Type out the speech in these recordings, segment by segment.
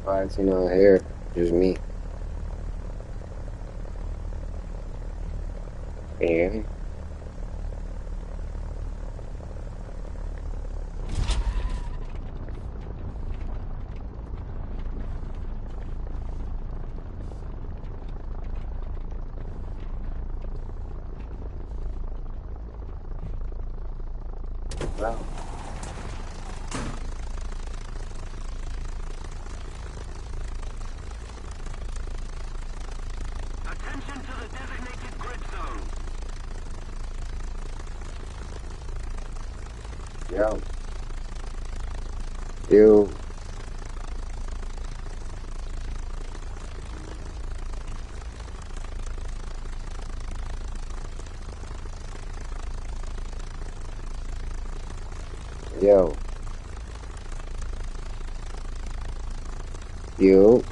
Vibes, here, just me. Can you hear me? Wow. Attention to the designated grid zone. Yo. You. Yo. You.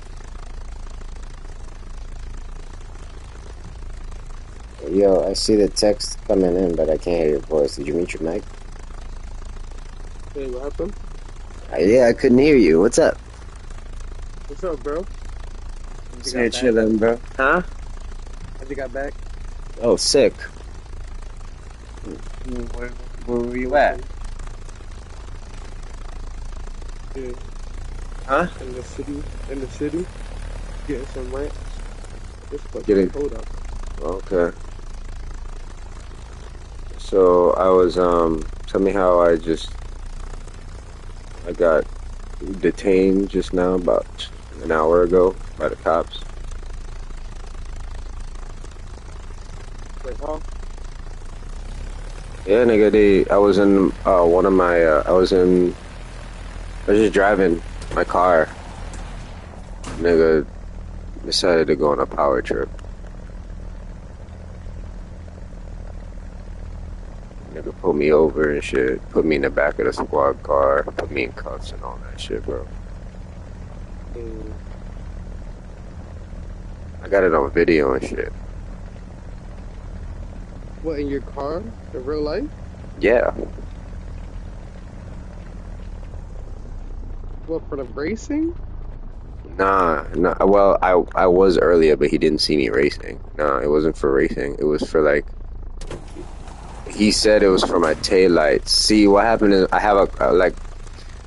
Yo, I see the text coming in, but I can't hear your voice. Did you mute your mic? Hey, what happened? Yeah, I couldn't hear you. What's up? What's up, bro? Just here chilling, bro. Huh? How'd you got back? Oh, sick. Where, where were you at? Yeah, Huh? in the city. In the city, getting some rent. It's Getting. fucking cold up. Okay. So I was tell me how I got detained just now about an hour ago by the cops. Wait, huh? Yeah, nigga, I was in one of my I was just driving my car. Nigga decided to go on a power trip. Nigga pulled me over and shit, put me in the back of the squad car, put me in cuffs and all that shit, bro. Mm, I got it on video and shit. what, in your car? In real life? Yeah. What, for the racing? Nah, nah. Well, I was earlier, but he didn't see me racing. Nah, it wasn't for racing. It was for like he said it was for my taillights. See, what happened is I have like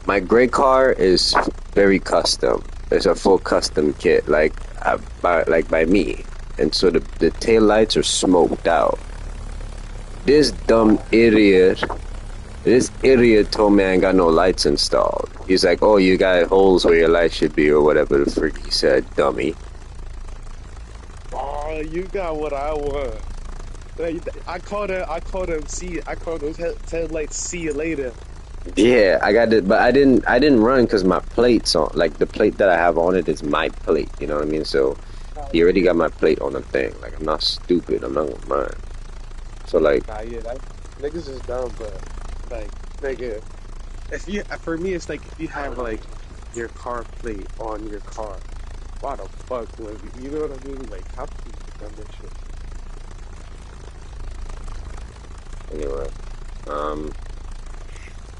my gray car is very custom. It's a full custom kit, like by me, and so the taillights are smoked out. This dumb idiot. This idiot told me I ain't got no lights installed. He's like, oh, you got holes where your lights should be, or whatever the freak he said, dummy. Oh, you got what I want. I called him, I called those headlights, see you later. Yeah, I got it, but I didn't run because my plate's on, like the plate that I have on it is my plate, you know what I mean? So he already got my plate on the thing. Like, I'm not stupid, I'm not gonna run. So like, Nah, yeah, that niggas is dumb, but like, nigga, for me, it's like if you have like your car plate on your car, why the fuck would you know what I mean? Like, how can you do dumb that shit? anyway, um,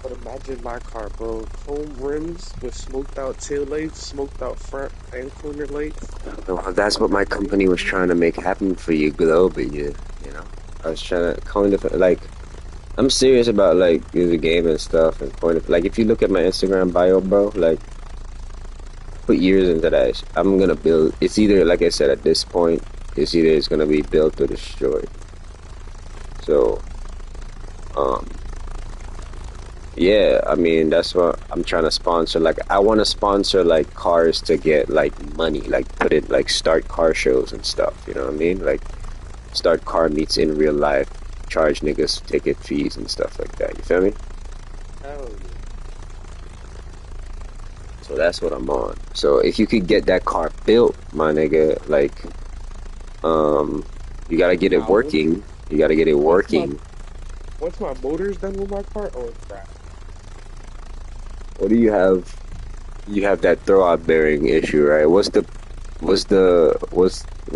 But imagine my car, bro. Chrome rims with smoked out tail lights, smoked out front and corner lights. well, that's what my company was trying to make happen for you globally, you know? I was trying to kind of like I'm serious about like the game and stuff and point of like if you look at my Instagram bio, bro, like put years into that. I'm gonna build. It's either like I said at this point, it's gonna be built or destroyed. So, um, yeah, I mean that's what I'm trying to sponsor. Like I want to sponsor like cars to get like money, like put it like start car shows and stuff. You know what I mean? Like start car meets in real life, charge niggas ticket fees and stuff like that. You feel me? Hell So that's what I'm on. So if you could get that car built, my nigga, like, you gotta get yeah. it working. You gotta get it working. Once my motor's done with my car, oh crap. What do you have? You have that throwout bearing issue, right? What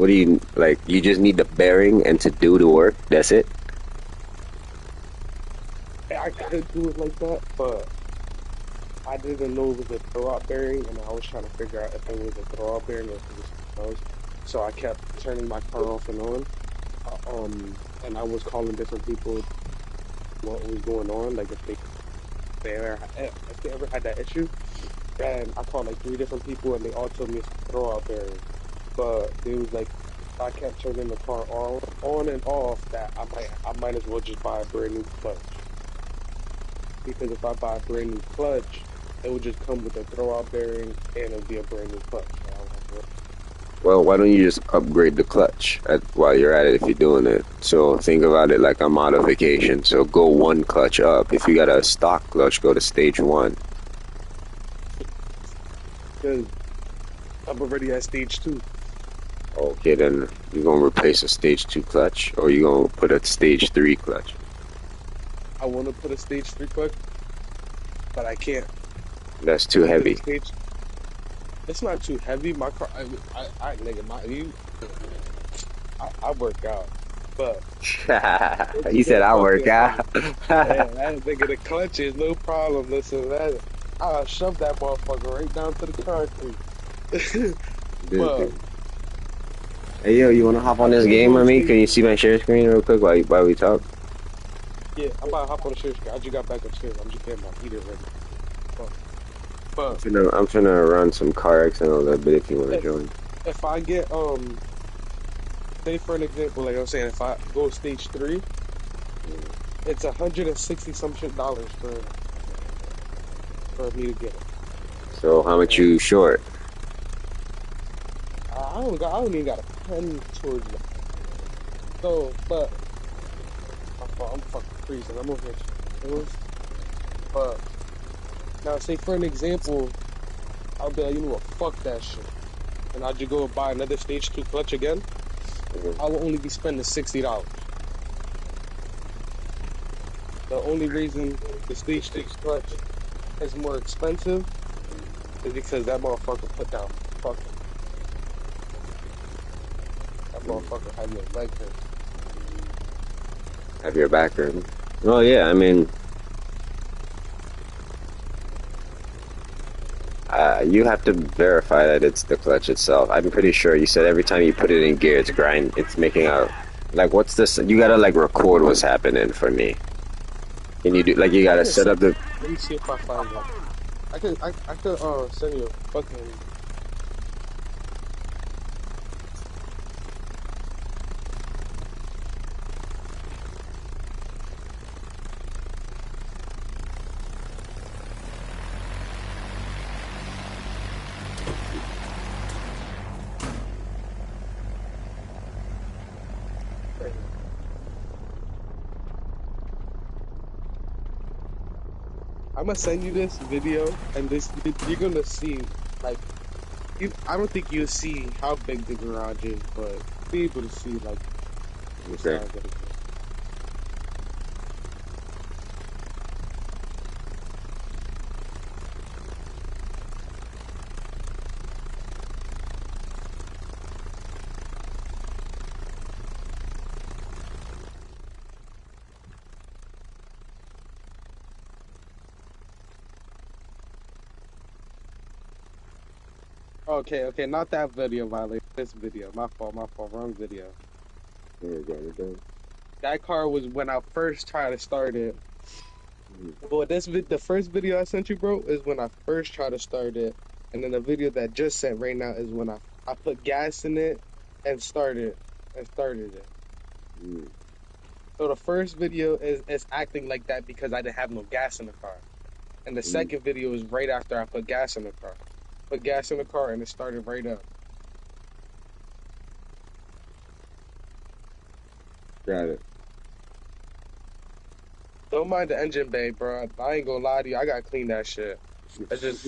do you, like, you just need the bearing and to do the work? That's it? I could do it like that, but I didn't know it was a throwout bearing, and I was trying to figure out if it was a throwout bearing or if it was something else. So I kept turning my car off and on. And I was calling different people what was going on, like if they ever had that issue. And I called like three different people, and they all told me it's a throwout bearing. But it was like I kept turning the car on and off that I might as well just buy a brand new clutch. Because if I buy a brand new clutch, it would just come with a throwout bearing and it'll be a brand new clutch. I don't have to- Well, why don't you just upgrade the clutch while you're at it if you're doing it? So think about it like a modification. So go one clutch up. If you got a stock clutch, go to stage one. Because I'm already at stage 2. Okay, then you're gonna replace a stage two clutch, or you gonna put a stage three clutch. I want to put a stage 3 clutch, but I can't. That's too Because the heavy. stage, it's not too heavy. My car, nigga, I work out, but He said I work out. that nigga, the clutch is no problem. Listen, I'll shove that motherfucker right down to the concrete. But Hey yo, you wanna hop on I'm this gonna game go to with me? stage. Can you see my share screen real quick while we talk? Yeah, I'm about to hop on the shit. I just got back upstairs. I'm just getting my heater ready. But, but I'm finna run some car X in a little bit if you wanna if join. if I get say for an example, like I'm saying, if I go stage 3, it's 160 some shit dollars for me to get it. So how much And you short? I don't even got a penny towards that. So, but my fault, I'm fucking freezing. I'm over here. But now, say for an example, I'll be like, you know what, fuck that shit, and I'll just go buy another stage 2 clutch again. I will only be spending $60. The only reason the stage 6 clutch is more expensive is because that motherfucker put down fucking that motherfucker had your leg hurt. Have your background. Oh yeah, I mean, you have to verify that it's the clutch itself. I'm pretty sure you said every time you put it in gear, it's making a, like, what's this? You gotta like record what's happening for me. Can you do, like, you I gotta can set up send. the, Let me see if I find one. I could send you a fucking. I'm gonna send you this video, and this you're gonna see like I don't think you'll see how big the garage is, but be able to see like the okay. size of the garage. Okay, not that video, Violet. This video. My fault. Wrong video. That car was when I first tried to start it. But the first video I sent you, bro, is when I first tried to start it, and then the video that just sent right now is when I put gas in it and started it. Mm. So the first video is acting like that because I didn't have no gas in the car, and the Mm. second video is right after I put gas in the car. Put gas in the car and it started right up. Got it. Don't mind the engine bay, bro. I ain't gonna lie to you. I gotta clean that shit. It's just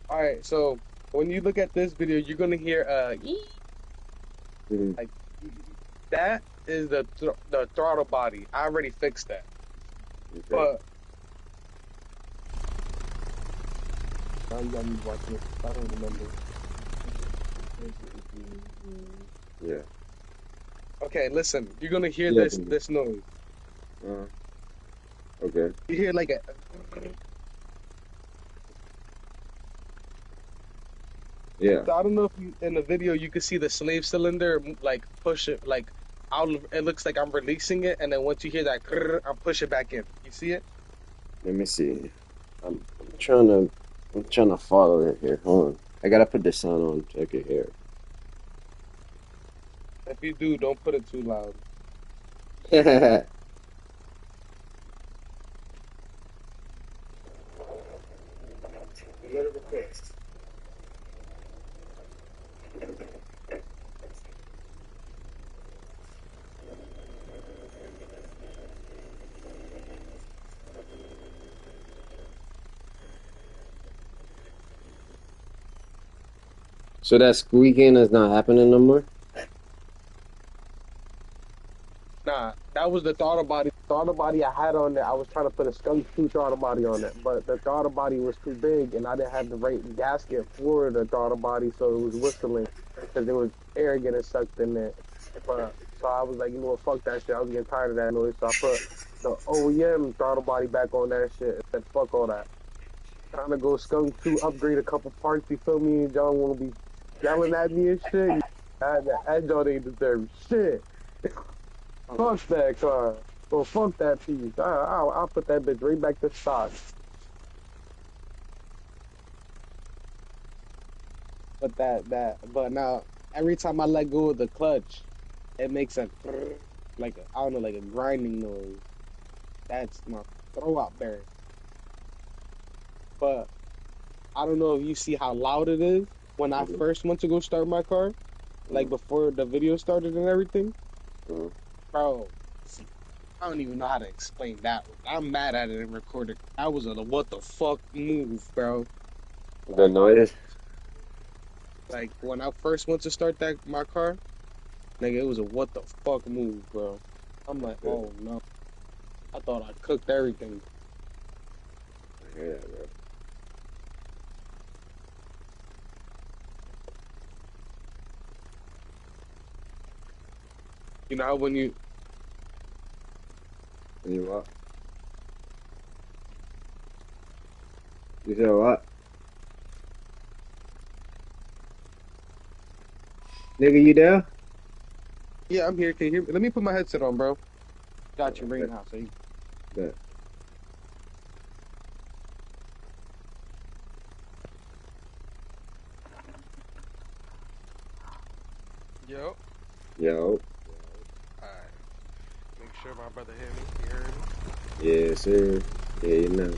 all right. So when you look at this video, you're gonna hear "Ee." Mhm. Like that is the throttle body. I already fixed that, Okay. but now you got me watching it. I don't remember. Yeah. Okay, listen. You're gonna hear Yeah. this noise. Uh, okay. You hear like a Yeah. So I don't know if you in the video you can see the slave cylinder like push it like out. It looks like I'm releasing it, and then once you hear that, I'm push it back in. You see it? Let me see. I'm trying to follow it here. Hold on. I gotta put the sound on. Check it here. If you do, don't put it too loud. So that squeaking is not happening no more? Nah, that was the throttle body. Throttle body I had on there. I was trying to put a skunk two throttle body on it, but the throttle body was too big, and I didn't have the right gasket for the throttle body, so it was whistling because there was air getting sucked in there. But so I was like, you know what, fuck that shit. I was getting tired of that noise, so I put the OEM throttle body back on that shit. And said, fuck all that. Trying to go skunk two, upgrade a couple parts. You feel me? And John want to be yelling at me and shit. That John ain't deserve shit. Fuck that car. Well, fuck that piece. I'll put that bitch right back to stock. But now every time I let go of the clutch, it makes a like I don't know, like a grinding noise. That's my throwout bearing. But I don't know if you see how loud it is when I Mhm. first went to go start my car, like before the video started and everything, Mhm. bro. I don't even know how to explain that. I'm mad at it and recorded. That was a what the fuck move, bro. The noise? Like when I first went to start that my car, nigga, it was a what the fuck move, bro. I'm like, Yeah, oh no. I thought I cooked everything. I hear that, bro. You know how when you You what? You said what? Nigga, you there? yeah, I'm here. Can you hear me? Let me put my headset on, bro. Got you right Bet, now. So you, bet. yo, Yo. alright. Make sure my brother hear me. You heard me? Yeah, sir. Yeah, you know.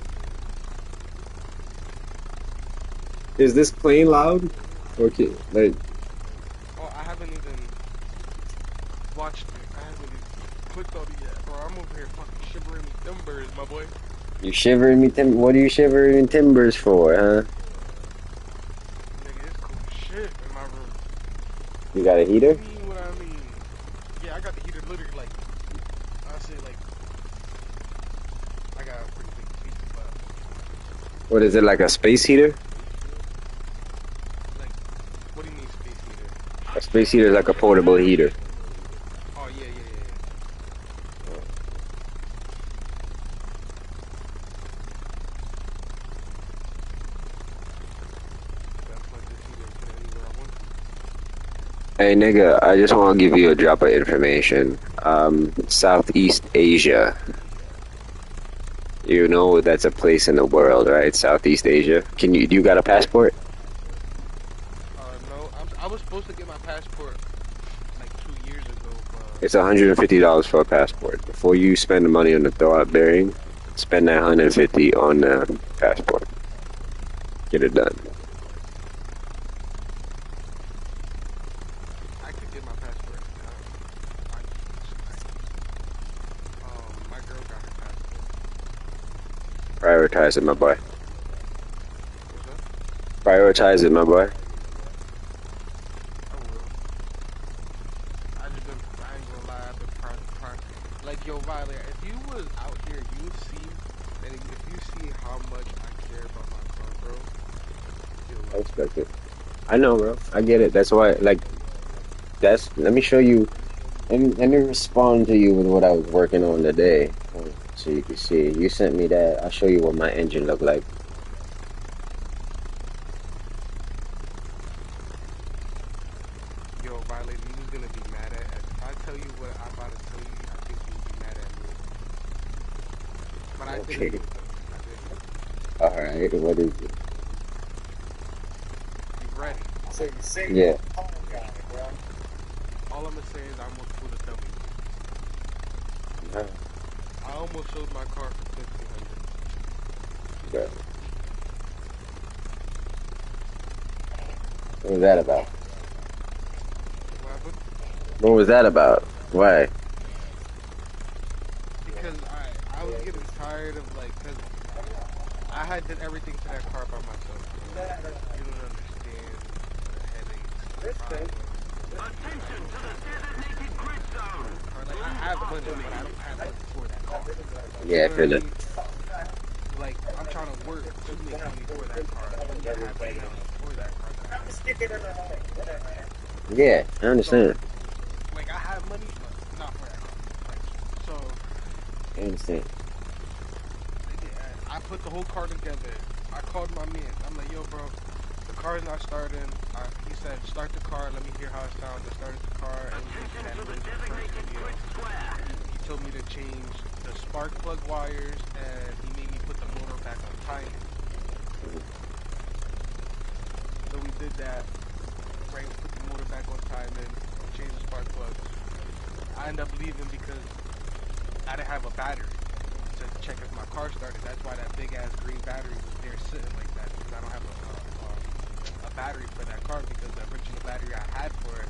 Is this plane loud? Okay, like, Oh, I haven't even watched it. I haven't even clicked on it yet, bro. I'm over here fucking shivering me timbers, my boy. you shivering me what are you shivering timbers for, huh? Nigga, it's cool as shit in my room. You got a What you heater? mean? What I mean? Yeah, I got the heater literally like I say like I got a pretty big heat, but What is it, like a space heater? like, what do you mean space heater? A space heater is like a portable heater. Oh yeah, yeah, yeah, yeah. I plug this heater into anywhere I want to. Hey nigga, I just want to give you a drop of information. Southeast Asia. You know that's a place in the world, right? Southeast Asia. Do you got a passport? No, I was supposed to get my passport like 2 years ago, but It's $150 for a passport. Before you spend the money on the throwout bearing, spend that 150 on the passport. Get it done. I could get my passport. My girl got her passport. Prioritize it, my boy. What's up? Prioritize it, my boy. I will. I ain't gonna lie, I've been like, yo, Violet, if you was out here, you would see, and if you see how much I care about my car, bro, you'll I love it. expect it. I know, bro. I get it. That's why, like, let me show you, let me respond to you with what I was working on today. So you can see. You sent me that. I'll show you what my engine looked like. violated, you was gonna be mad at. If I tell you what I'm about to tell you, I think you would be mad at me. But I didn't Okay. do it though. I didn't. Alright, what is it? You ready? Yeah. All I'm gonna say is I almost pulled a W. Nah, I almost sold my car for 1,500. bro. What was that about? What happened? What was that about? Why? Because I was getting tired of like, cause I had did everything to that car by myself. You don't understand the headaches, the problems. Attention to the designated grid zone. Like I have money, but I don't have money for that car. Yeah, I You know feel what I it. mean? Like I'm trying to work to make money for that car. I don't have money for that car. Yeah, I understand. Like I have money, but not for that car. Like, so I understand. I put the whole car together. I called my man. I'm like, yo, bro, the car's not starting. He said, start the car. Let me hear how it sounds. I started the car. And Attention to the designated grid square. he told me to change the spark plug wires, and he made me put the motor back on timing. So we did that. Right, put the motor back on timing. Change the spark plugs. I ended up leaving because I didn't have a battery to check if my car started. That's why that big ass green battery was there sitting like that, because I don't have a battery for that car, because the original battery I had for it,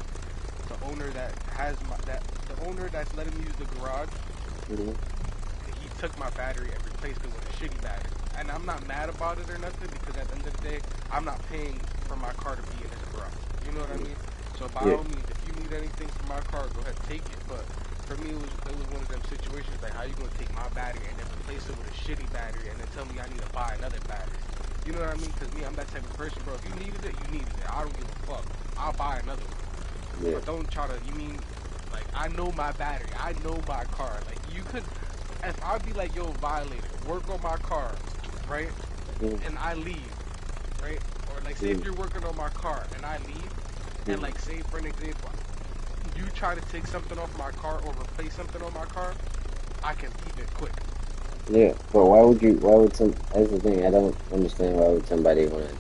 the owner that has the owner that's letting me use the garage, he took my battery and replaced it with a shitty battery. And I'm not mad about it or nothing, because at the end of the day, I'm not paying for my car to be in his garage. You know what I mean? So by all means, if you need anything from my car, go ahead, take it. But for me, it was one of them situations like, how you gonna take my battery and then replace it with a shitty battery and then tell me I need to buy another battery? You know what I mean? Because me, I'm that type of person, bro. If you needed it, you needed it. I don't give a fuck. I'll buy another one. Yeah. But don't try to. You mean like I know my battery? I know my car. Like you could, if I'd be like, yo, violator, work on my car, right? And I leave, right? Or like say if you're working on my car and I leave, and like say for an example, you try to take something off my car or replace something on my car, I can leave it quick. Yeah, but why would that's the thing, I don't understand why would somebody want to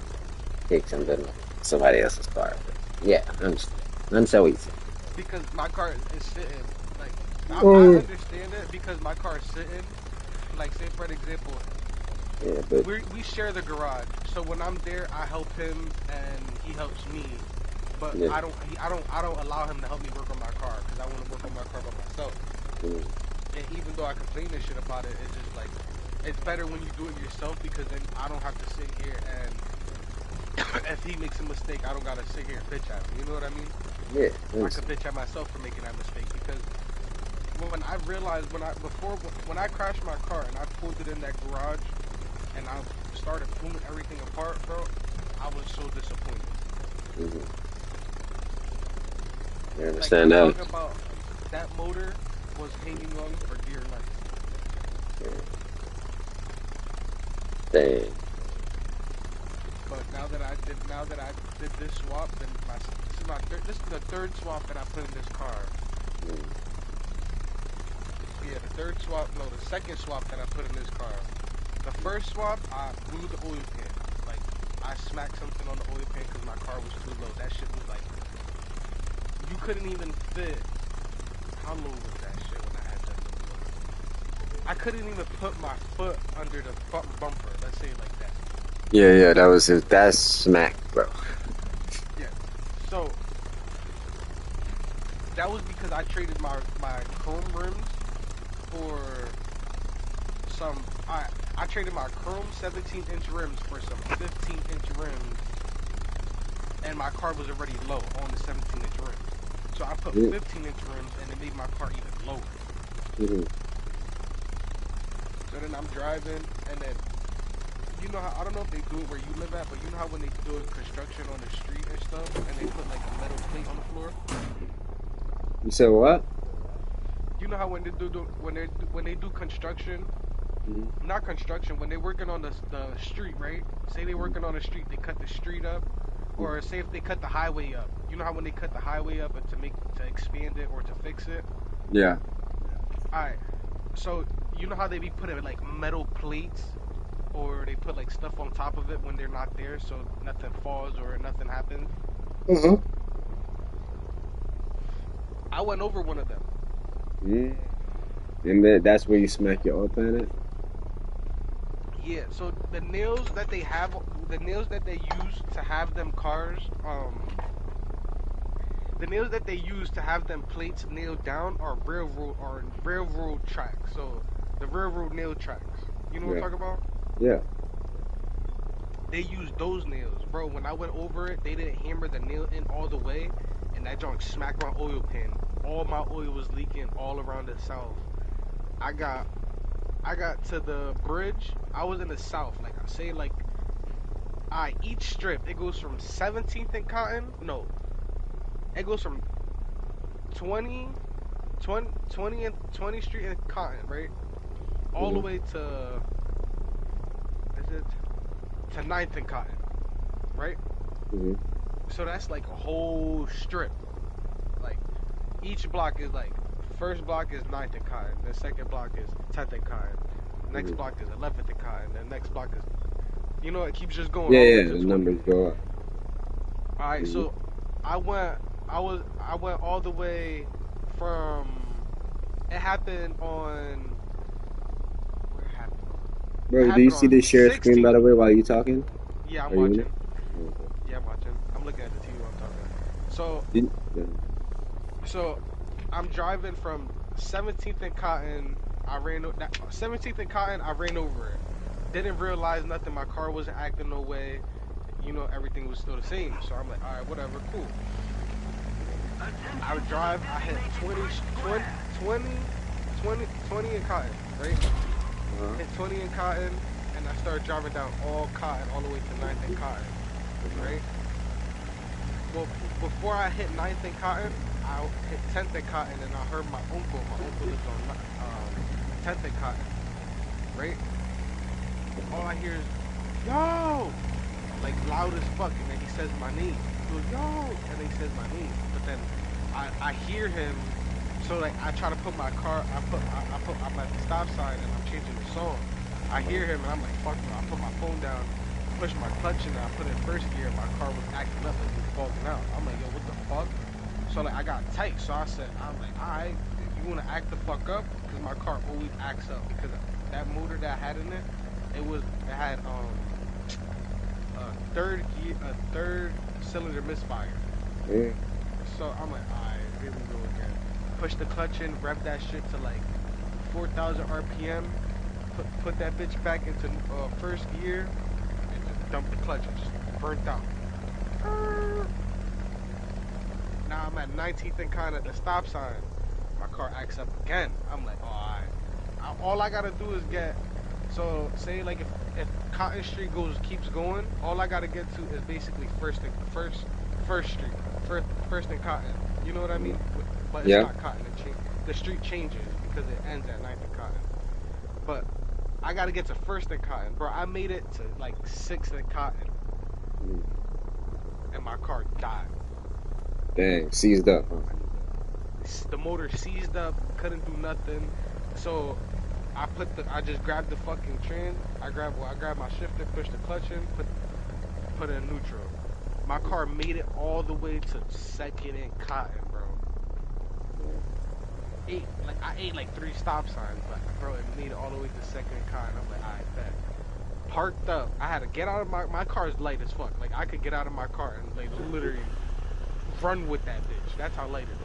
take something off somebody else's car. Yeah, I understand. I understand what you say. Because my car is sitting, like, I understand it because my car is sitting, like say for an example, Yeah, but we share the garage, so when I'm there, I help him and he helps me. But Yeah. I don't allow him to help me work on my car because I want to work on my car by myself. And even though I complain and shit about it, it's just like it's better when you do it yourself, because then I don't have to sit here and if he makes a mistake, I don't gotta sit here and bitch at him. You know what I mean? yeah, I could bitch at myself for making that mistake, because when I realized when I crashed my car and I pulled it in that garage and I started pulling everything apart, bro, I was so disappointed. I understand like, I'm that. talking about that motor was hanging on for dear life. Dang. But now that I did this swap, then this is the third swap that I put in this car. Yeah, the second swap that I put in this car. The first swap, I blew the oil pan. Like, I smacked something on the oil pan because my car was too low. That shit was like, you couldn't even fit. How low was that shit when I had that little low? I couldn't even put my foot under the front bumper. Let's say it like that. Yeah, that's smack, bro. Yeah. So that was because I traded my chrome rims for some. I traded my chrome 17-inch rims for some 15-inch rims, and my car was already low on the 17-inch rims. So I put 15-inch rims, and it made my car even lower. So then I'm driving, and then you know how, I don't know if they do it where you live at, but you know how when they do construction on the street and stuff, and they put like a metal plate on the floor. You said what? You know how when they do construction, not construction, when they're working on the street, right? Say they're working on the street, they cut the street up, or say if they cut the highway up. You know how when they cut the highway up and to expand it or to fix it. Yeah. All right. So you know how they be putting like metal plates or they put like stuff on top of it when they're not there, so nothing falls or nothing happens. Uh-huh. I went over one of them. Yeah. And then that's where you smack your oil pan at? Yeah. So the nails that they use to have them cars, the nails that they use to have them plates nailed down are railroad tracks. So the railroad nail tracks. You know what I'm Yeah. talking about? Yeah. They use those nails, bro. When I went over it, they didn't hammer the nail in all the way, and that junk smacked my oil pan. All my oil was leaking all around the south. I got I got to the bridge. I was in the south, like I say, like each strip it goes from 17th and Cotton. No, it goes from 20, 20 and 20th Street and Cotton, right? All the Mm-hmm. way to is it to 9th and Cotton, right? Mm-hmm. So that's like a whole strip. Like each block is like first block is 9th and Cotton, the second block is 10th and Cotton, the next Mm-hmm. block is 11th and Cotton, the next block is it keeps just going Yeah, all the way yeah, to the 20. numbers go up. All right, Mm-hmm. so I went I went all the way from it happened on where it happened on? It Bro, do you happened see on the share screen, by 16th. the way, while you talking? Yeah, I'm Are you in it? watching. Okay. Yeah, I'm watching. I'm looking at the TV while I'm talking. So Yeah. so I'm driving from 17th and Cotton. 17th and Cotton. I ran over it. Didn't realize nothing. My car wasn't acting no way. Everything was still the same. So I'm like, all right, whatever, cool. I would drive. I hit 20 in Cotton, right? Uh-huh. Hit 20 in Cotton, and I started driving down all Cotton all the way to 9th and Cotton, right? Well, before I hit 9th and Cotton, I hit 10th and Cotton, and I heard my uncle. My uncle lives on 10th and Cotton, right? All I hear is, yo! Like loud as fuck, and then he says my name. He goes, yo! And then he says my name. But then I hear him, so like I try to put my car, I'm at the stop sign, and I'm changing the song. I hear him, and I'm like, fuck no. I put my phone down, push my clutch in, and I put it in first gear, and my car was acting up like it was fogging out. I'm like, yo, what the fuck? So like I got tight, so I'm like, alright, you wanna act the fuck up? Because my car always acts up, because that motor that I had in it, it had a third cylinder misfire. Yeah. So I'm like, alright, here we go again. Push the clutch in, rev that shit to like 4,000 RPM, put that bitch back into first gear, and just dump the clutch. It just burnt out. Now I'm at 19th and kind of the stop sign. My car acts up again. I'm like, oh, alright. All I gotta do is so say like if Cotton Street keeps going, all I gotta get to is basically first street, first and Cotton. You know what I mean? But it's Yeah. not Cotton. The street changes because it ends at 9th and Cotton. But I gotta get to first and Cotton, bro. I made it to like 6th and Cotton, Mm. and my car died. Dang, seized up, huh? The motor seized up, couldn't do nothing. So I just grabbed the fucking trend. I grabbed my shifter, pushed the clutch in, put it in neutral. My car made it all the way to 2nd and Cotton, bro. I ate like 3 stop signs, but bro, it made it all the way to 2nd and Cotton. I'm like, alright, bet. Parked up. I had to get out of my car's light as fuck. Like I could get out of my car and like literally run with that bitch. That's how light it is.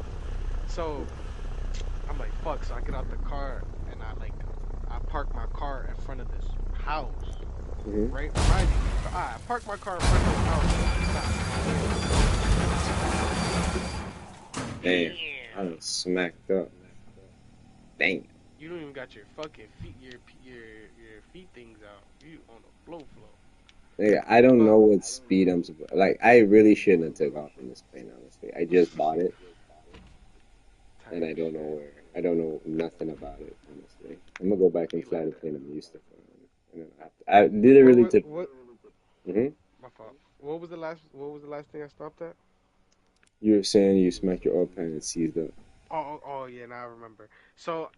So I'm like, fuck. So I get out the car and I park my car in front of this house. Mm-hmm. Right? Mind you, I parked my car in front of this house. Damn, I was smacked up. Dang. You don't even got your fucking feet, your feet things out. You on the flow. Nigga, I don't But know what speed I'm supposed. Like, I really shouldn't have took off in this plane. Honestly, I just bought it, and type I don't know shit. where. I don't know nothing about it. Honestly, I'm gonna go back Be and fly like the that. plane I'm used to flying. I literally took. What Hmm. My fault. What was the last thing I stopped at? You were saying you smacked your oil pan and seized up. Oh, yeah, now I remember. So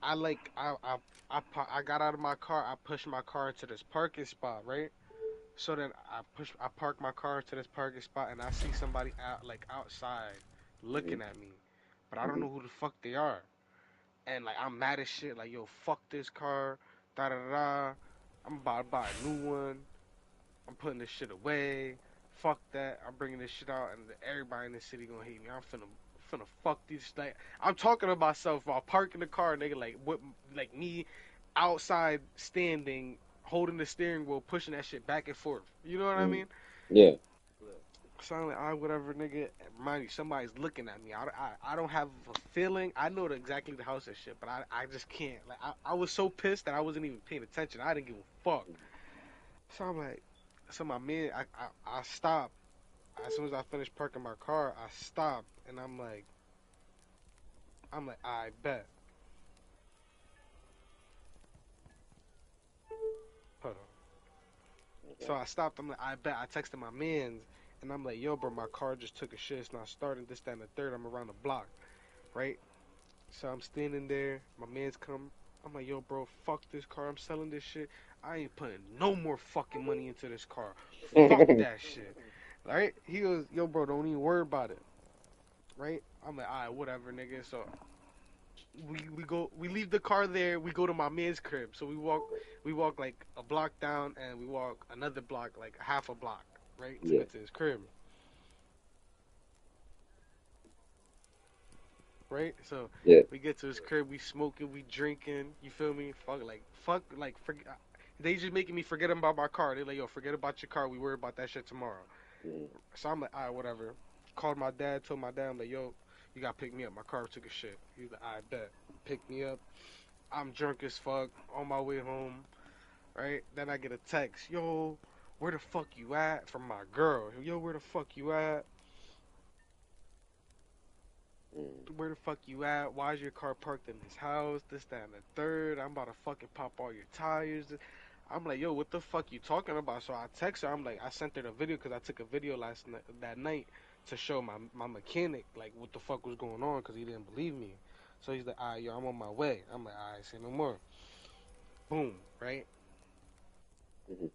I like I got out of my car. I pushed my car into this parking spot, right? So then I park my car into this parking spot, and I see somebody outside Hmm. looking at me, but I don't Hmm. know who the fuck they are. And like I'm mad as shit. Like, yo, fuck this car. Da da da. Da. I'm about to buy a new one. I'm putting this shit away. Fuck that. I'm bringing this shit out, and everybody in the city gonna hate me. I'm finna fuck these. Like, I'm talking to myself while parking the car, nigga. Like, what? Like me outside standing, holding the steering wheel, pushing that shit back and forth. You know what I Hmm. mean? Yeah. So I'm like, whatever, nigga. Mind you, somebody's looking at me. I don't have a feeling. I know exactly the house and shit, but I just can't. Like, I was so pissed that I wasn't even paying attention. I didn't give a fuck. So I'm like, so my man, I stopped. As soon as I finished parking my car, I stopped, and I'm like, I bet. Hold on. So Okay. I stopped. I'm like, I bet. I texted my man's, and I'm like, yo, bro, my car just took a shit. It's not starting. This, that, and the third. I'm around the block, right? So I'm standing there. My man's come. I'm like, yo, bro, fuck this car. I'm selling this shit. I ain't putting no more fucking money into this car. Fuck that shit. Right? He goes, yo, bro, don't even worry about it. Right? I'm like, alright, whatever, nigga. So we leave the car there. We go to my man's crib. So we walk like a block down, and we walk another block, like half a block, right, to Yeah. get to his crib. Right? So Yeah. we get to his crib, we smoking, we drinking. You feel me? Fuck, forget. They just making me forget about my car. They like, yo, forget about your car. We worry about that shit tomorrow. Hmm. So I'm like, alright, whatever. Called my dad, told my dad, I'm like, yo, you gotta pick me up. My car took a shit. He's like, I bet. Pick me up. I'm drunk as fuck on my way home. Right? Then I get a text, yo, where the fuck you at? From my girl. Yo, where the fuck you at? Hmm. Where the fuck you at? Why is your car parked in this house? This, that, and the third. I'm about to fucking pop all your tires. I'm like, yo, what the fuck you talking about? So I text her. I'm like, I sent her the video because I took a video that night to show my mechanic like what the fuck was going on because he didn't believe me. So he's like, alright, yo, I'm on my way. I'm like, alright, say no more. Boom, right? Hmm.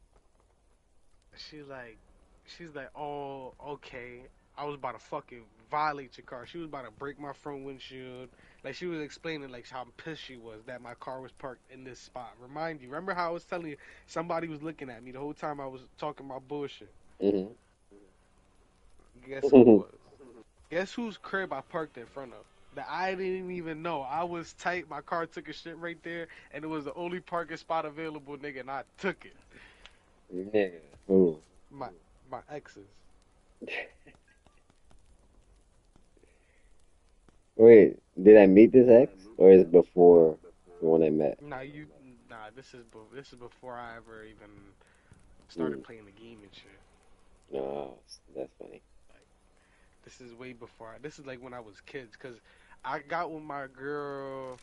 She's like, she's like, oh, okay. I was about to fucking violate your car. She was about to break my front windshield. Like she was explaining like how pissed she was that my car was parked in this spot. Remind you, remember how I was telling you somebody was looking at me the whole time I was talking my bullshit. Hmm. Guess who it was? Guess whose crib I parked in front of? That I didn't even know. I was tight. My car took a shit right there, and it was the only parking spot available, nigga. And I took it. Nigga. Ooh. My my exes. Wait, did I meet this ex, or is it before the one I met? Nah. This is before I ever even Hmm. started playing the game and shit. No, that's funny. Like this is way before. This is like when I was kids, cause I got with my girl.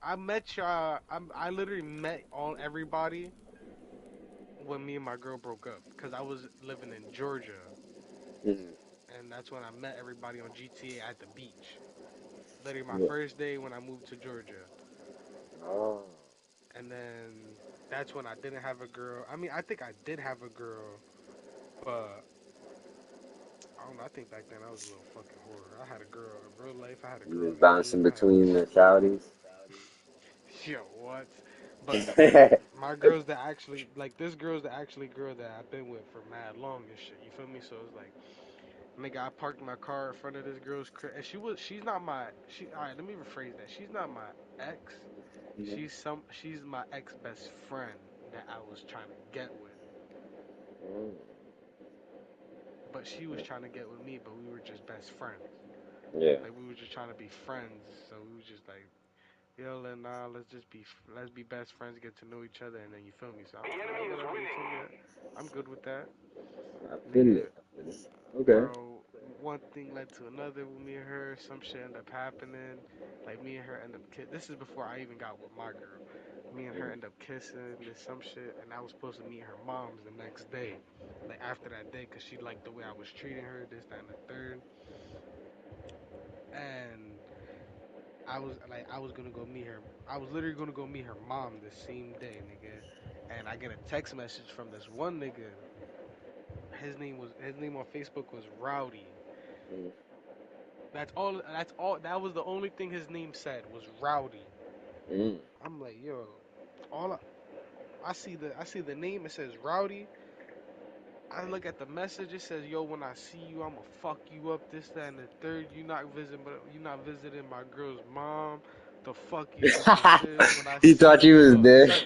I met y'all. I literally met everybody when me and my girl broke up, cause I was living in Georgia, Hmm. and that's when I met everybody on GTA at the beach. Literally my Yeah. first day when I moved to Georgia, Oh. and then that's when I didn't have a girl. I mean, I think I did have a girl, but I don't know. I think back then I was a little fucking horror. I had a girl in real life. I had a You girl was in real life. bouncing I had between the Saudis. yo what? But my girls that actually like this girl's the actually girl that I've been with for mad long and shit. You feel me? So it's like nigga, I parked my car in front of this girl's crib, and she's not my she. All right, let me rephrase that. She's not my ex. She's my ex best friend that I was trying to get with. Mm. But she was trying to get with me, but we were just best friends. Yeah. Like we were just trying to be friends. So we was just like, yo, nah, let's be best friends, get to know each other, and then you feel me. So I The was like, enemy oh, is whatever, you feel me? winning. I'm good with that, I feel nigga. it. Okay. Bro, one thing led to another with me and her. Some shit ended up happening. Like me and her end up This is before I even got with my girl. Me and her end up kissing, this some shit, and I was supposed to meet her mom's the next day, like after that day, cause she liked the way I was treating her, this, that, and the third. And I was gonna go meet her. I was literally gonna go meet her mom the same day, nigga. And I get a text message from this one nigga. His name on Facebook was Rowdy. Mm. That's all. That's all. That was the only thing his name said was Rowdy. Mm. I'm like, yo, all I see the name. It says Rowdy. I look at the message. It says, "Yo, when I see you, I'ma fuck you up. This, that, and the third. You not visiting my girl's mom. The fuck you think this is? When I He see thought you, you you was gonna there. suck,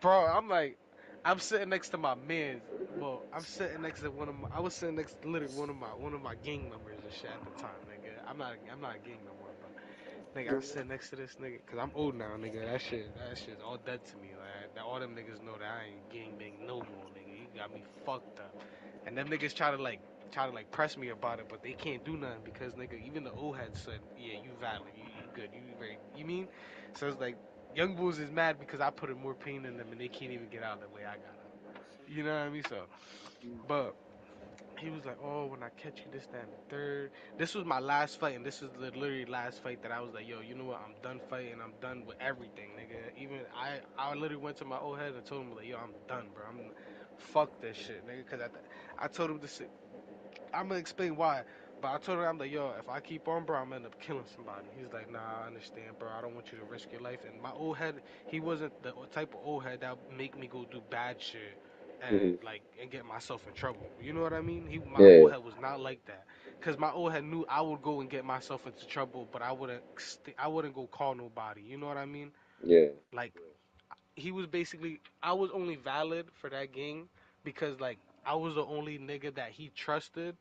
bro." I'm like, I'm sitting next to my man. Well, I'm sitting next to one of my. I was sitting next to literally one of my gang members and shit at the time, nigga. I'm not a gang no more, but nigga, I'm sitting next to this nigga because I'm old now, nigga. That shit's all dead to me. Like, all them niggas know that I ain't gang bang no more, nigga. You got me fucked up. And them niggas try to like press me about it, but they can't do nothing because nigga, even the old head said, yeah, you valid, you good, you very, you mean? So it's like young bulls is mad because I put in more pain in them and they can't even get out the way I got out. You know what I mean? So, but he was like, "Oh, when I catch you, this, that, and the third." This was my last fight, and this is the literally last fight that I was like, "Yo, you know what? I'm done fighting. I'm done with everything, nigga." Even I literally went to my old head and told him like, "Yo, I'm done, bro. I'm fuck this shit, nigga." Cause I told him this. I'm gonna explain why. But I told him, I'm like, yo, if I keep on, bro, I'm gonna end up killing somebody. He's like, nah, I understand, bro. I don't want you to risk your life. And my old head, he wasn't the type of old head that would make me go do bad shit and Mhm. like and get myself in trouble. You know what I mean? My Yeah, old head was not like that. Cause my old head knew I would go and get myself into trouble, but I wouldn't go call nobody. You know what I mean? yeah. Like he was basically, I was only valid for that gang because like I was the only nigga that he trusted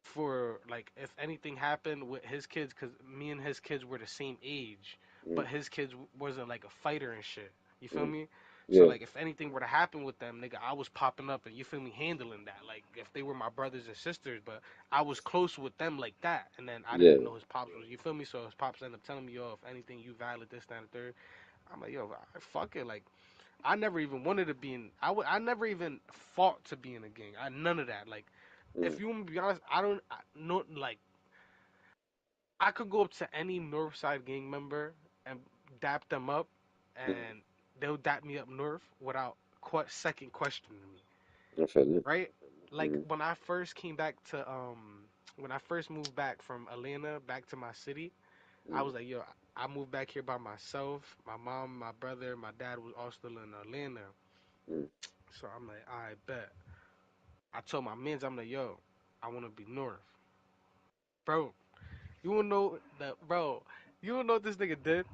for like if anything happened with his kids, because me and his kids were the same age, Mm. but his kids wasn't like a fighter and shit. You feel Mm. me? So Yeah, like if anything were to happen with them, nigga, I was popping up and you feel me handling that. Like if they were my brothers and sisters, but I was close with them like that. And then I didn't yeah. even know his pops was. You feel me? So his pops ended up telling me, yo, if anything, you valid this, that, and the third. I'm like, yo, fuck it. Like I never even wanted to be in. I never even fought to be in a gang. None of that. Like Mm. if you want to be honest, I don't no like I could go up to any Northside gang member and dap them up, Mm. and they'll dap me up North without second questioning me, I feel it. right? Like Mm. when I first came back to when I first moved back from Atlanta back to my city, I Mm. was like, yo, I moved back here by myself. My mom, my brother, my dad was all still in Atlanta, Mm. so I'm like, I bet. I told my mans, I'm like, yo, I want to be North, bro. You wanna know that, bro? You wanna know what this nigga did?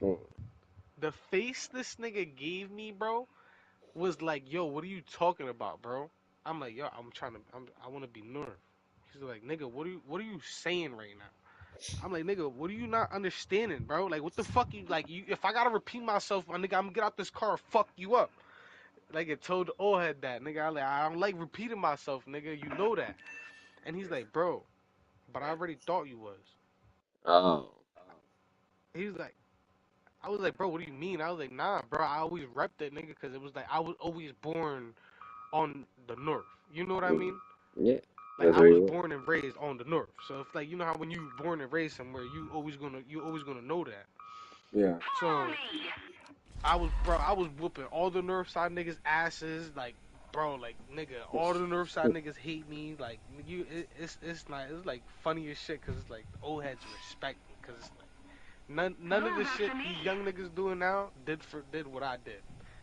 Mm. The face this nigga gave me, bro, was like, yo, what are you talking about, bro? I'm like, yo, I want to be North. He's like, nigga, what are you saying right now? I'm like, nigga, what are you not understanding, bro? Like, what the fuck you like? You, if I gotta repeat myself, my nigga, I'm gonna get out this car and fuck you up. Like, it told the old head that, nigga. I don't like repeating myself, nigga. You know that. And he's like, bro, but I already thought you was. Oh. He's like, I was like, bro, what do you mean? I was like, nah, bro, I always repped it, nigga, because it was like I was always born on the north. You know what I Mm. mean? Yeah, Like that's I where was you born and raised on the north. So if like you know how when you born and raised somewhere, you always gonna know that. were. Yeah. So I was whooping all the north side niggas asses, like bro, like nigga, all the north side niggas hate me. Like it's like funny as shit because it's like old heads respect me because it's like none of the shit these young niggas doing now did what I did.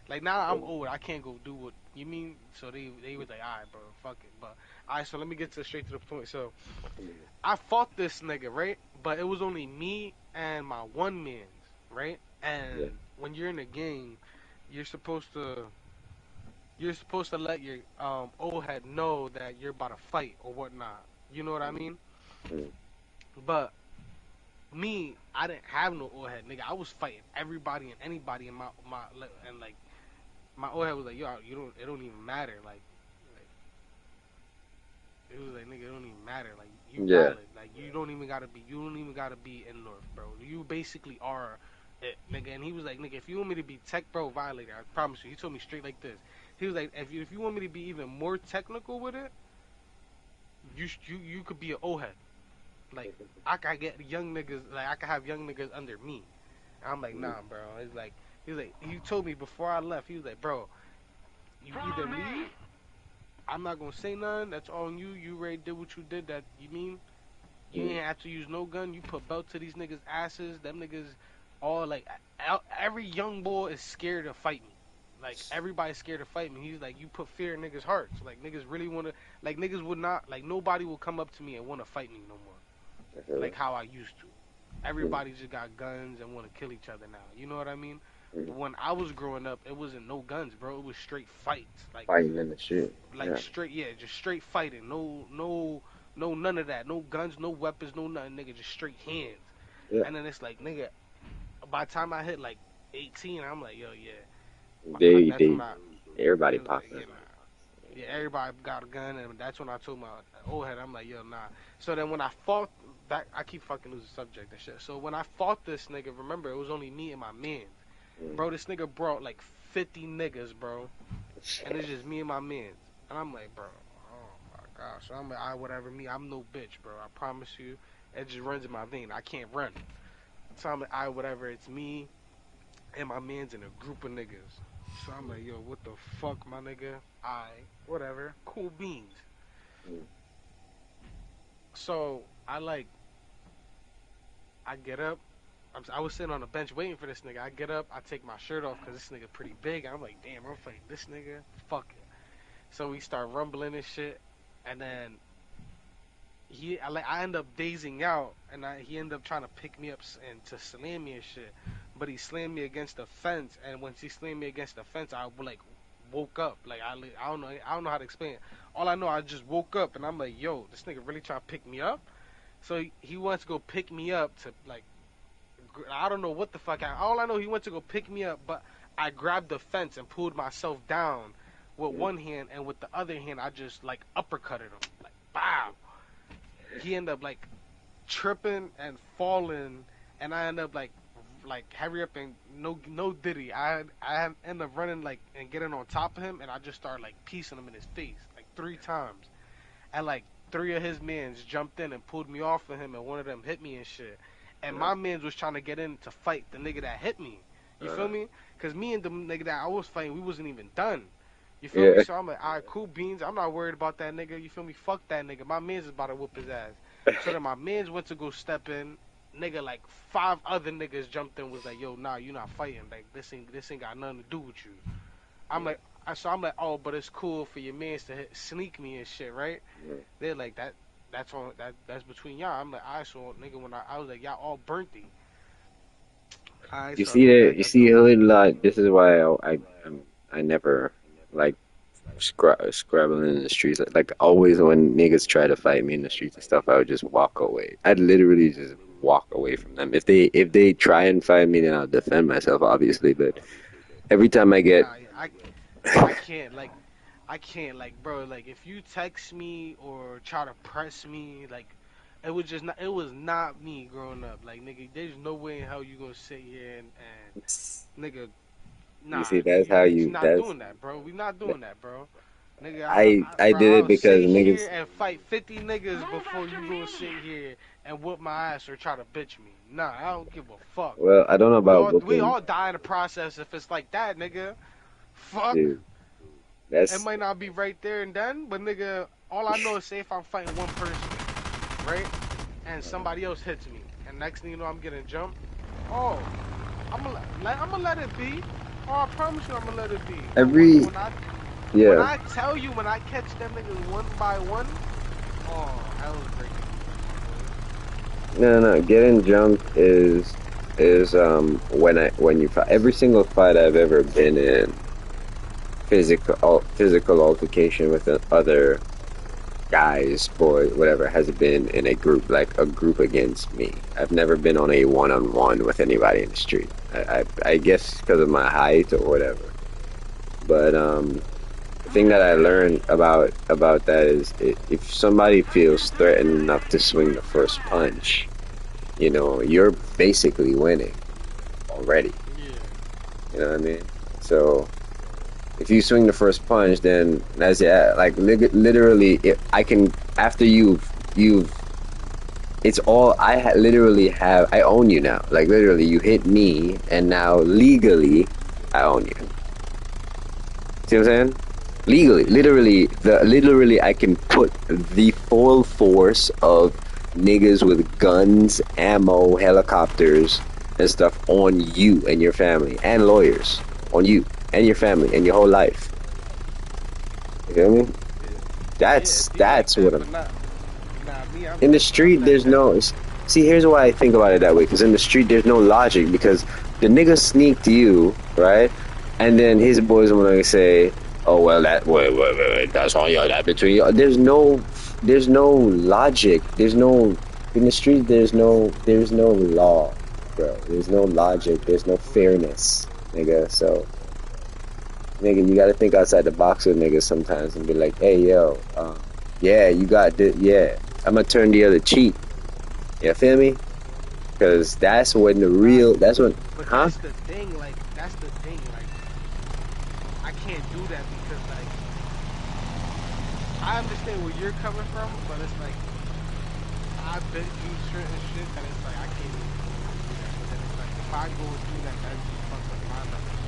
Like now I'm Mm. old, I can't go do what you mean. So they was like, alright, bro, fuck it. But alright, so let me get to straight to the point. So I fought this nigga, right? But it was only me and my one man's, right? Yeah. And when you're in a gang, you're supposed to you're supposed to let your old head know that you're about to fight or whatnot. You know what I Mm. mean? Mm. But me, I didn't have no old head, nigga. I was fighting everybody and anybody in my and like my old head was like, yo, you don't, it don't even matter. Like it was like, nigga, it don't even matter. Like you Yeah. valid. Like you don't even gotta be in North, bro. You basically are. nigga. And he was like, nigga, if you want me to be tech bro violator, I promise you. He told me straight like this. He was like, if you want me to be even more technical with it, you could be an O head. Like I could get young niggas, like I could have young niggas under me. And I'm like, nah, bro. He told me before I left, he was like, bro, you either leave, I'm not gonna say nothing. That's on you. You already did what you did. That you mean. You ain't have to use no gun. You put belt to these niggas' asses. Them niggas all like every young boy is scared to fight me. Like everybody's scared to fight me. He's like, you put fear in niggas' hearts. Like niggas really wanna, like niggas would not, like nobody will come up to me and wanna fight me no more. Like how I used to. Everybody just got guns and wanna kill each other now. You know what I mean? When I was growing up, it wasn't no guns, bro. It was straight fights. Like Fighting in the street. like just straight fighting. No, none of that. No guns, no weapons, no nothing, nigga. Just straight hands. Yeah. And then it's like, nigga, by the time I hit like 18, I'm like, yo, yeah. That's when Everybody it was popped like, in. yeah, everybody got a gun, and that's when I told my old head, I'm like, yo, nah. So then when I fought, I keep fucking losing subject and shit. So when I fought this nigga, remember, it was only me and my man. Bro, this nigga brought like 50 niggas, bro. And it's just me and my mans. And I'm like, bro, oh my gosh. So I'm like, whatever, me, I'm no bitch, bro. I promise you. It just runs in my vein. I can't run. So I'm like, whatever, it's me and my mans in a group of niggas. So I'm like, yo, what the fuck, my nigga? Whatever. Cool beans. So I get up. I was sitting on the bench waiting for this nigga. I get up, I take my shirt off because this nigga pretty big. I'm like, damn, I'm fighting this nigga. Fuck it. So we start rumbling and shit, and then I end up dazing out, and he ended up trying to pick me up and to slam me and shit. But he slammed me against the fence, and once he slammed me against the fence, I like woke up. Like I don't know how to explain it. All I know, I just woke up, and I'm like, yo, this nigga really trying to pick me up. So he wants to go pick me up to like. I don't know what the fuck. All I know, he went to go pick me up, but I grabbed the fence and pulled myself down with one hand, and with the other hand, I just like uppercutted him, like bow. He ended up like tripping and falling, and I ended up like hurry up and no diddy. I ended up running like and getting on top of him, and I just started like piecing him in his face like 3 times, and like 3 of his mans jumped in and pulled me off of him, and one of them hit me and shit. And my mans was trying to get in to fight the nigga that hit me. You feel me? Because me and the nigga that I was fighting, we wasn't even done. You feel me? So I'm like, alright, cool beans. I'm not worried about that nigga. You feel me? Fuck that nigga. My mans is about to whoop his ass. So then my mans went to go step in. Nigga, like 5 other niggas jumped in, was like, yo, nah, you not fighting. Like, this ain't got nothing to do with you. I'm like, oh, but it's cool for your mans to sneak me and shit, right? They're like, that's between y'all. I'm like, alright, so nigga, when I was like, y'all all burnty. You see hood lot. This is why I never like scrabbling in the streets. Like always when niggas try to fight me in the streets and stuff, I would just walk away. I'd literally just walk away from them. If they try and fight me, then I'll defend myself, obviously. But every time I get, I can't, like, bro, like, if you text me or try to press me, like, it was not me growing up. Like, nigga, there's no way in hell you gonna sit here and nigga, nah. You see, that's how you, not that's, doing that, bro. We not doing that, bro. Nigga, I did it because sit niggas, here and fight 50 niggas before you gonna sit here and whoop my ass or try to bitch me. Nah, I don't give a fuck. well, I don't know about we all die in the process if it's like that, nigga. Fuck. Dude, It might not be right there and then, but nigga, all I know is say if I'm fighting one person, right, and somebody else hits me, and next thing you know I'm getting jumped. Oh, I'm gonna let it be. Oh, I promise you I'm gonna let it be. When I tell you, when I catch them niggas one by one, oh, that was great. No, getting jumped is when you fight. Every single fight I've ever been in, physical altercation with other guys, boys, whatever, has been in a group, like a group against me. I've never been on a one-on-one with anybody in the street. I guess because of my height or whatever. But the thing that I learned about that is if somebody feels threatened enough to swing the first punch, you know, you're basically winning. already. Yeah. You know what I mean? So if you swing the first punch, then that's it. Like literally, I can after you've it's all literally have. I own you now. Like literally, you hit me, and now legally, I own you. See what I'm saying? Legally, literally, I can put the full force of niggas with guns, ammo, helicopters, and stuff on you and your family, and lawyers on you and your family and your whole life. You feel me? Yeah, it be like That's what that, I'm. but nah, me, In the street, I'm that there's type no. of, See, here's why I think about it that way. Because in the street, there's no logic. Because the nigga sneaked you, right? And then his boys are gonna say, "Oh well, wait, that's all you. That between you." There's no logic. There's no in the street. There's no law, bro. There's no logic. There's no fairness, nigga. So, nigga, you gotta think outside the box with niggas sometimes and be like, "Hey, yo, yeah, you got this. Yeah, I'm gonna turn the other cheek." You feel me? Because that's when the nah, real. That's when, but huh? that's the thing, like, I can't do that because, like, I understand where you're coming from, but it's like, I've been through certain shit that it's like, I can't even do that, but then it's like, if I go through that, that just fucks up my mental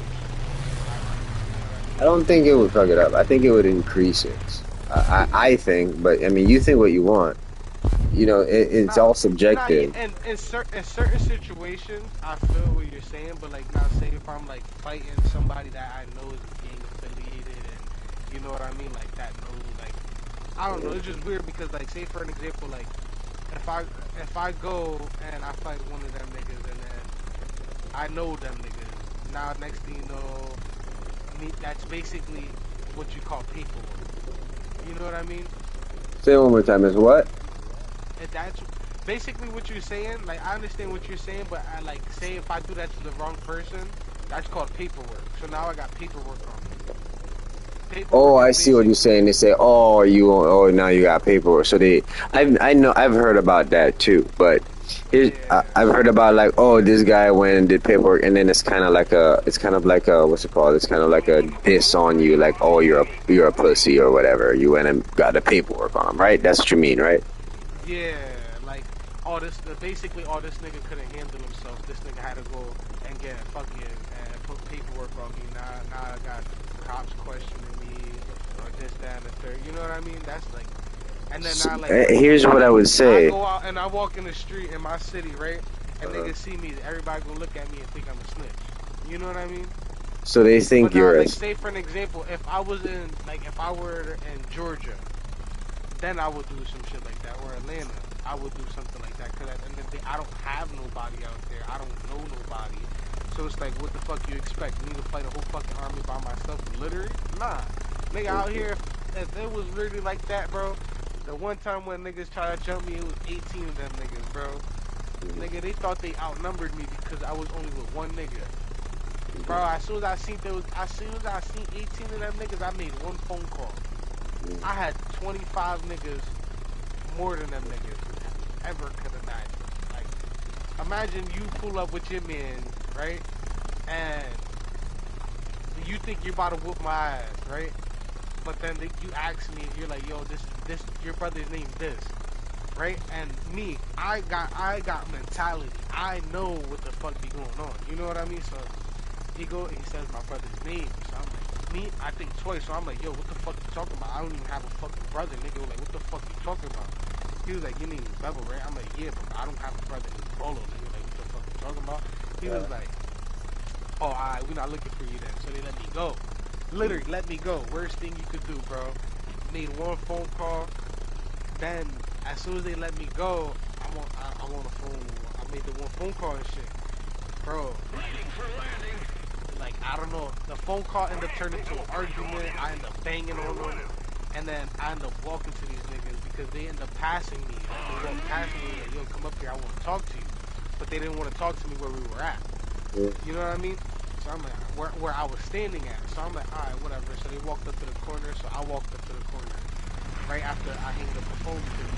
environment, you know what I I mean? don't think it would fuck it up. I think it would increase it. I think, but I mean, you think what you want. You know, it's Nah, all yeah, subjective. and in certain situations, I feel what you're saying, but like, now say if I'm like fighting somebody that I know is gang affiliated, and you know what I mean, like that knows, like, I don't know, it's just weird because like, say for an example, like if I go and I fight one of them niggas, and then I know them niggas, now next thing you know, that's basically what you call paperwork. You know what I mean? Say it one more time. Is what? And that's basically what you're saying. Like, I understand what you're saying, but I like, say if I do that to the wrong person, that's called paperwork. So now I got paperwork on me. Oh, Paperwork is I see what you're basically, saying. They say, "Oh, now you got paperwork." So I know, I've heard about that too. But yeah, I've heard about like, oh, this guy went and did paperwork, and then it's kind of like a, what's it called? It's kind of like a diss on you, like, oh, you're a pussy or whatever. You went and got the paperwork on him, right? That's what you mean, right? yeah, like all this. Basically, all this nigga couldn't handle himself. This nigga had to go and get fucking and put paperwork on me. Now I got cops questioning me or this, that, and the third. You know what I mean? That's like, and then So, now like here's what I would I say. go out and I walk in the street in my city, right? And Uh, niggas see me, everybody gonna look at me and think I'm a snitch. You know what I mean? so they But think now, you're a. like, say for an example, if I was in, like, if I were in Georgia, then I would do some shit like that, or Atlanta, I would do something like that. Cause at the end of the day, I don't have nobody out there. I don't know nobody. So it's like, what the fuck you expect me to fight a whole fucking army by myself? Literally, nah. Nigga out here, if it was really like that, bro. The one time when niggas tried to jump me, it was 18 of them niggas, bro. Nigga, they thought they outnumbered me because I was only with one nigga. Bro, as soon as I seen 18 of them niggas, I made one phone call. I had 25 niggas more than them niggas ever could imagine. Like, imagine you pull up with your man, right? And you think you're about to whoop my ass, right? But then you ask me, you're like, yo, this, your brother's name this. Right? And me, I got mentality. I know what the fuck be going on. You know what I mean? So he says my brother's name. So I'm like, me, I think twice. So I'm like, yo, what the fuck you talking about? I don't even have a fucking brother. Nigga was like, what the fuck you talking about? He was like, your name is Bevel, right? I'm like, yeah, but I don't have a brother named Bolo. Nigga, like, what the fuck you talking about? He was like, oh, alright, we're not looking for you then. So they let me go. Literally, let me go. Worst thing you could do, bro. Made one phone call. Then, as soon as they let me go, I'm on the phone. I made the one phone call and shit. Bro, like, I don't know. The phone call ended up turning into an argument. I ended up banging on them. And then I ended up walking to these niggas because they ended up passing me. Like, they walked past me like, yo, come up here. I want to talk to you. But they didn't want to talk to me where we were at. You know what I mean? So I'm like, where I was standing at. So I'm like, alright, whatever. So they walked up to the corner. So I walked up to the corner. Right after I hanged up the phone because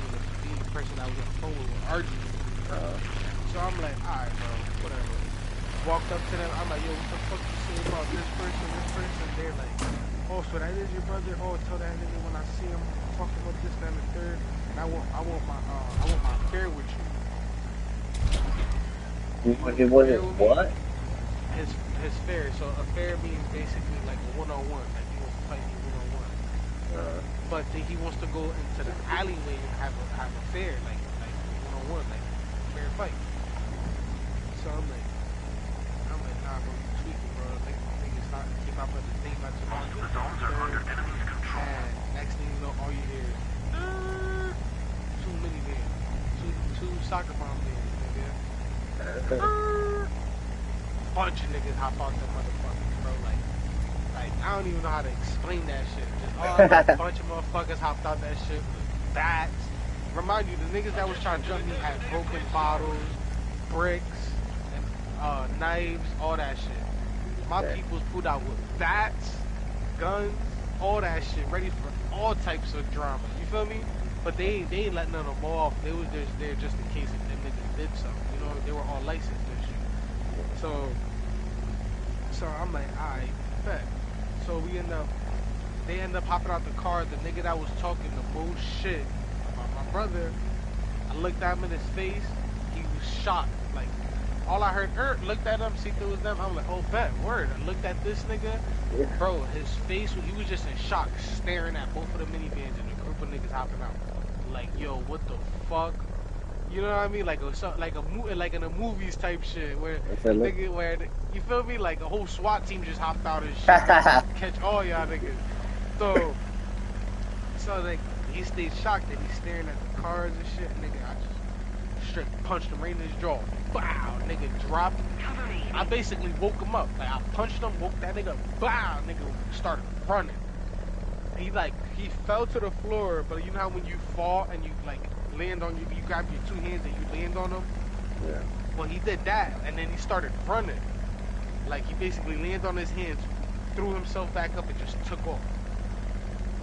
the person I was on the phone with were arguing. So I'm like, alright, bro, whatever. walked up to them. I'm like, yo, what the fuck you say about this person, this person? They're like, oh, so that is your brother? Oh, tell that nigga when I see him, fuck him up this, that, and the third. And I want my affair with you. You want It an affair wasn't with me? what? His fair. So a fair means basically like a one-on-one. Like he wants to fight me one-on-one. But then he wants to go into the alleyway and have a fair, like one-on-one, like fair fight. So I'm like, nah, bro, you tweaking, bro. Like, niggas not keep up with the thing about your mom. And next thing you know, all you hear is two minivans, two soccer mom vans, nigga. Bunch of niggas hop out that motherfucker, bro. Like I don't even know how to explain that shit. Just a bunch of motherfuckers hopped out that shit with bats. Remind you, the niggas that was trying to jump me had broken bottles, bricks, and knives, all that shit. My peoples pulled out with bats, guns, all that shit, ready for all types of drama. You feel me? But they ain't letting none of them off. They was just there just in case if them niggas did something. You know, they were all licensed and shit. So I'm like, alright, bet. So they end up hopping out the car. The nigga that was talking the most shit about my brother, I looked at him in his face. He was shocked. Like, all I heard, looked at him, see if it was them. I'm like, oh, bet, word. I looked at this nigga. Bro, his face, he was just in shock, staring at both of the minivans and a group of niggas hopping out. Like, yo, what the fuck? You know what I mean? Like like in the movies type shit where you feel me? Like a whole SWAT team just hopped out and shit, catch all y'all niggas. So like he stayed shocked that he's staring at the cars and shit. Nigga, I just straight punched him right in his jaw. Bow, nigga dropped. I basically woke him up. Like I punched him, woke that nigga. Bow, nigga started running. He fell to the floor, but you know how when you fall and you like land on you grab your two hands and you land on them? Yeah. Well, he did that, and then he started running. Like, he basically landed on his hands, threw himself back up, and just took off.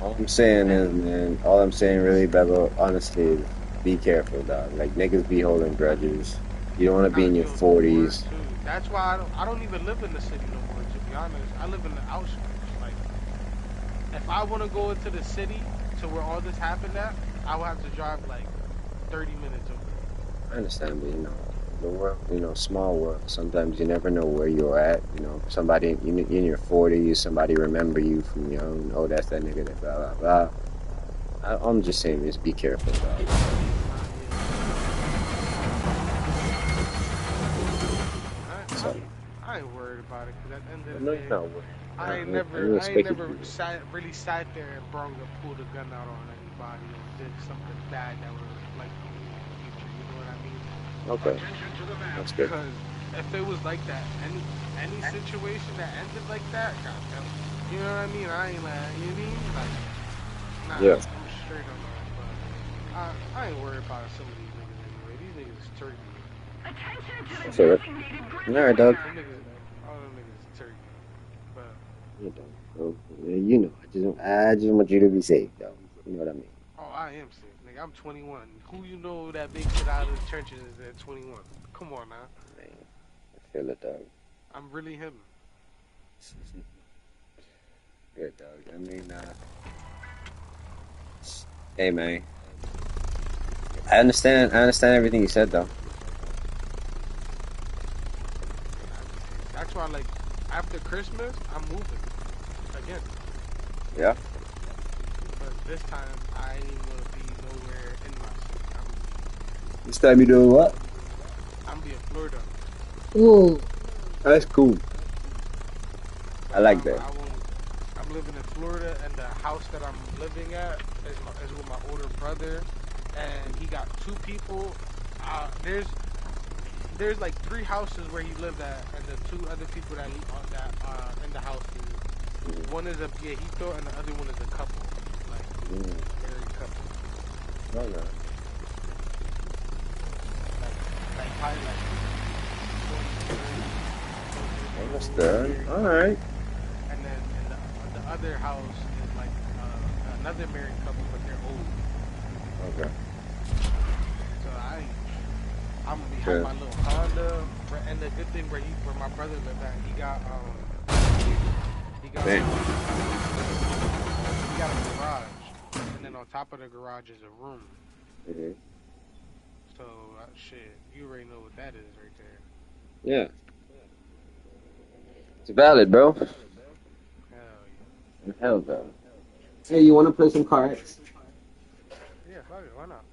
All I'm saying is, man, really, Bebo, honestly, is be careful, dog. Like, niggas be holding grudges. You don't want to be in your 40s. That's why I don't even live in the city no more, to be honest. I live in the outskirts. Like, if I want to go into the city to where all this happened at, I would have to drive, like, 30 minutes over. I understand, but, the world, small world. Sometimes you never know where you're at. Somebody in your 40s, somebody remember you from young. Oh, that's that nigga that blah, blah, blah. I'm just saying, just be careful, dog. I ain't worried about it, because at the end of the No, day, you're not worried. I ain't never really sat there and pulled a gun out on anybody or did something bad that would reflect on me in the future. You know what I mean? Okay, that's good. Because if it was like that, any situation that ended like that, goddamn, you know what I mean? I ain't like, you know what I mean? Like, nah, Yeah. I'm straight on that. But I ain't worried about some of these niggas anyway. These niggas is turkey. I feel it. Alright, dog. All them niggas is turkey. But I just want you to be safe, though. You know what I mean? oh, I am safe, nigga. I'm 21. Who you know that makes it out of the trenches is at 21? Come on now. Man, I feel it, dog. I'm really him. Good, dog. I mean, hey, man. I understand everything you said, though. That's why, like, after Christmas, I'm moving again. Yeah? But this time, I ain't gonna be nowhere in my city. This time you doing what? I'm be in Florida. Ooh. That's cool. I like that. I'm living in Florida, and the house that I'm living at is with my older brother, and he got two people. There's like 3 houses where he lived at, and the 2 other people that in the house. One is a viejito, and the other one is a couple, like married couple. Oh no. Like probably like 20, 30. Understood. All right. And then the other house is like another married couple, but they're old. Okay. So I'm gonna be Sure. having my little Honda, and the good thing where my brother lived at, Damn. he got a garage, and then on top of the garage is a room. Hmm. So shit, you already know what that is right there. Yeah. It's valid, bro. Hell Hell valid. Hey, you want to play some cards? yeah. Yeah, fuck it, why not?